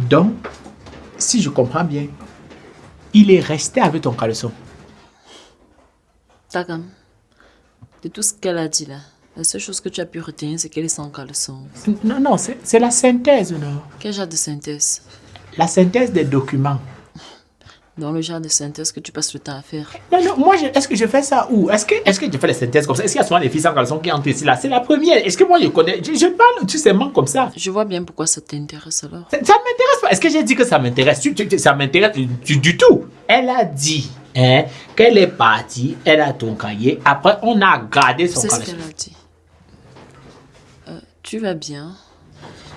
Donc, si je comprends bien, il est resté avec ton caleçon. Takam, de tout ce qu'elle a dit là, la seule chose que tu as pu retenir, c'est qu'elle est sans caleçon. Non, non, c'est la synthèse, non? Quel genre de synthèse? La synthèse des documents. Dans le genre de synthèse que tu passes le temps à faire. Non, non, moi, est-ce que je fais ça où? Est-ce que je fais les synthèses comme ça? Est-ce qu'il y a souvent des filles sans caleçon qui entrent ici là? C'est la première. Est-ce que moi, je connais? Je parle tout simplement comme ça. Je vois bien pourquoi ça t'intéresse alors. Ça ne m'intéresse pas. Est-ce que j'ai dit que ça m'intéresse? Ça m'intéresse du tout. Elle a dit qu'elle est partie, elle a ton cahier. Après, on a gardé son caleçon. C'est ce qu'elle a dit. Tu vas bien?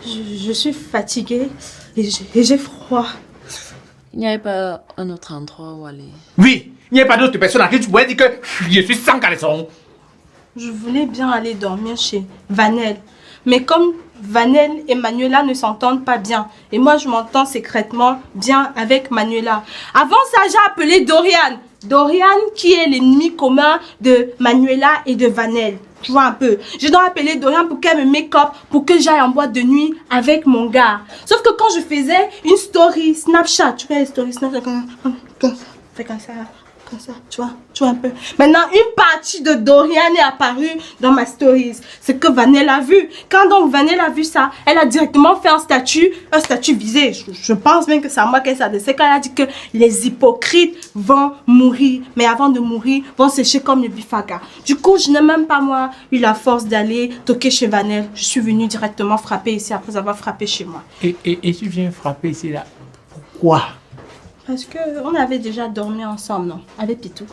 Je suis fatiguée et j'ai froid. Il n'y avait pas un autre endroit où aller? Oui, il n'y a pas d'autre personne à qui tu pourrais dire que je suis sans caleçon. Je voulais bien aller dormir chez Vanel. Mais comme Vanel et Manuela ne s'entendent pas bien, et moi je m'entends secrètement bien avec Manuela. Avant ça, j'ai appelé Dorian. Dorian qui est l'ennemi commun de Manuela et de Vanel. Tu vois un peu. Je dois appeler Dorian pour qu'elle me make-up, pour que j'aille en boîte de nuit avec mon gars. Sauf que quand je faisais une story Snapchat, tu vois les stories Snapchat, fais comme ça, tu vois un peu. Maintenant, une partie de Dorian est apparue dans ma stories. C'est que Vanel a vu. Quand donc Vanel a vu ça, elle a directement fait un statut visé. Je pense bien que c'est à moi qu'elle s'adressait quand elle a dit que les hypocrites vont mourir. Mais avant de mourir, vont sécher comme le bifaga. Du coup, je n'ai même pas moi eu la force d'aller toquer chez Vanel. Je suis venue directement frapper ici après avoir frappé chez moi. Et tu viens frapper ici là. Pourquoi? Parce qu'on avait déjà dormi ensemble, non? Avec Pitou.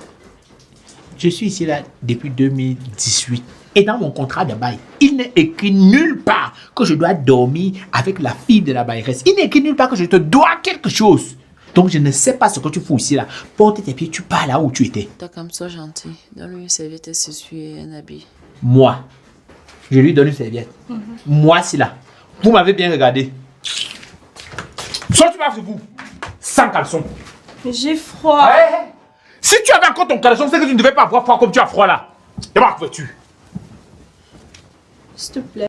Je suis ici là depuis 2018. Et dans mon contrat de bail, il n'est écrit nulle part que je dois dormir avec la fille de la bailleresse. Il n'est écrit nulle part que je te dois quelque chose. Donc je ne sais pas ce que tu fous ici là. Porte tes pieds, tu pars là où tu étais. Takam, sois gentil. Donne-lui une serviette et s'essuie un habit. Moi, je lui donne une serviette. Moi, c'est là. Vous m'avez bien regardé. Sortez pas sur vous. Sans caleçon. J'ai froid. Ouais. Si tu avais encore ton caleçon, c'est que tu ne devais pas avoir froid comme tu as froid là. Et ma couverture. S'il te plaît.